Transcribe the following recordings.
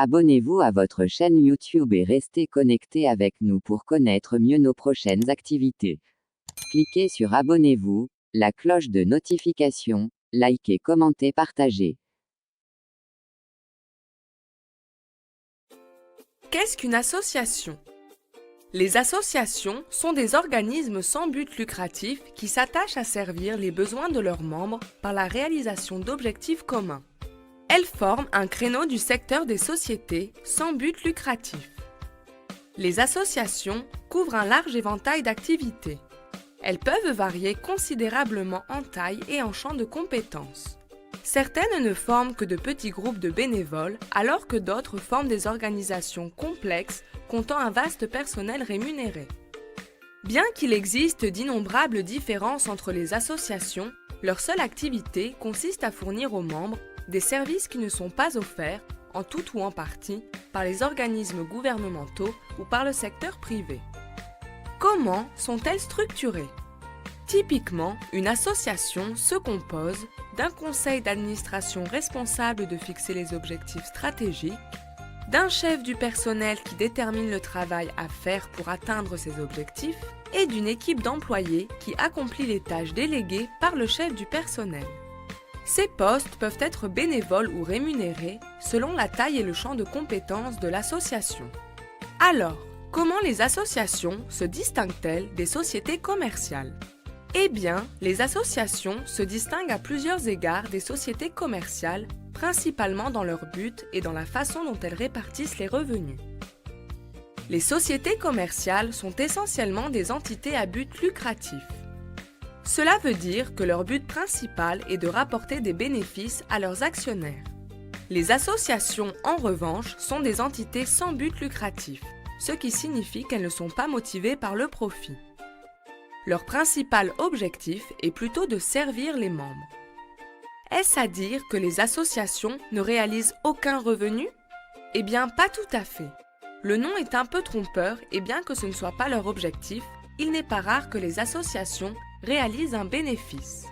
Abonnez-vous à votre chaîne YouTube et restez connecté avec nous pour connaître mieux nos prochaines activités. Cliquez sur Abonnez-vous, la cloche de notification, likez, commentez, partagez. Qu'est-ce qu'une association? Les associations sont des organismes sans but lucratif qui s'attachent à servir les besoins de leurs membres par la réalisation d'objectifs communs. Elles forment un créneau du secteur des sociétés sans but lucratif. Les associations couvrent un large éventail d'activités. Elles peuvent varier considérablement en taille et en champ de compétences. Certaines ne forment que de petits groupes de bénévoles, alors que d'autres forment des organisations complexes comptant un vaste personnel rémunéré. Bien qu'il existe d'innombrables différences entre les associations, leur seule activité consiste à fournir aux membres des services qui ne sont pas offerts, en tout ou en partie, par les organismes gouvernementaux ou par le secteur privé. Comment sont-elles structurées? Typiquement, une association se compose d'un conseil d'administration responsable de fixer les objectifs stratégiques, d'un chef du personnel qui détermine le travail à faire pour atteindre ces objectifs et d'une équipe d'employés qui accomplit les tâches déléguées par le chef du personnel. Ces postes peuvent être bénévoles ou rémunérés selon la taille et le champ de compétences de l'association. Alors, comment les associations se distinguent-elles des sociétés commerciales? Eh bien, les associations se distinguent à plusieurs égards des sociétés commerciales, principalement dans leur but et dans la façon dont elles répartissent les revenus. Les sociétés commerciales sont essentiellement des entités à but lucratif. Cela veut dire que leur but principal est de rapporter des bénéfices à leurs actionnaires. Les associations, en revanche, sont des entités sans but lucratif, ce qui signifie qu'elles ne sont pas motivées par le profit. Leur principal objectif est plutôt de servir les membres. Est-ce à dire que les associations ne réalisent aucun revenu? Eh bien, pas tout à fait. Le nom est un peu trompeur et bien que ce ne soit pas leur objectif, il n'est pas rare que les associations réalisent un bénéfice.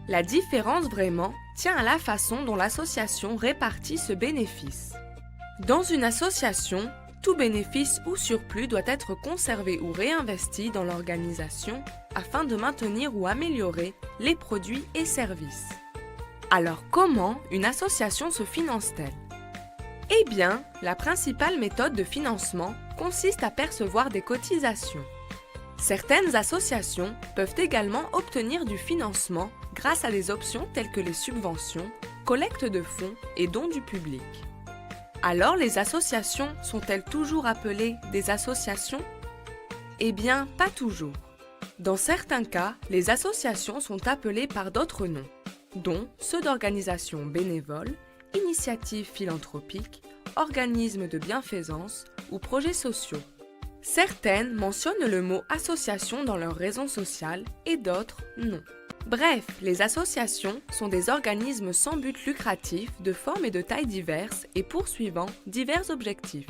La différence vraiment tient à la façon dont l'association répartit ce bénéfice. Dans une association, tout bénéfice ou surplus doit être conservé ou réinvesti dans l'organisation afin de maintenir ou améliorer les produits et services. Alors comment une association se finance-t-elle? Eh bien, la principale méthode de financement consiste à percevoir des cotisations. Certaines associations peuvent également obtenir du financement grâce à des options telles que les subventions, collecte de fonds et dons du public. Alors les associations sont-elles toujours appelées des associations? Eh bien, pas toujours. Dans certains cas, les associations sont appelées par d'autres noms, dont ceux d'organisations bénévoles, initiatives philanthropiques, organismes de bienfaisance ou projets sociaux. Certaines mentionnent le mot association dans leur raison sociale et d'autres non. Bref, les associations sont des organismes sans but lucratif de forme et de taille diverses et poursuivant divers objectifs.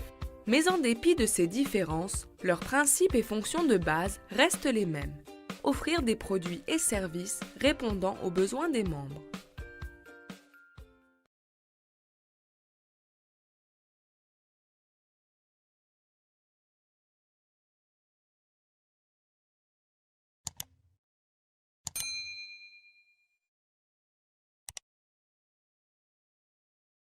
Mais en dépit de ces différences, leurs principes et fonctions de base restent les mêmes. Offrir des produits et services répondant aux besoins des membres.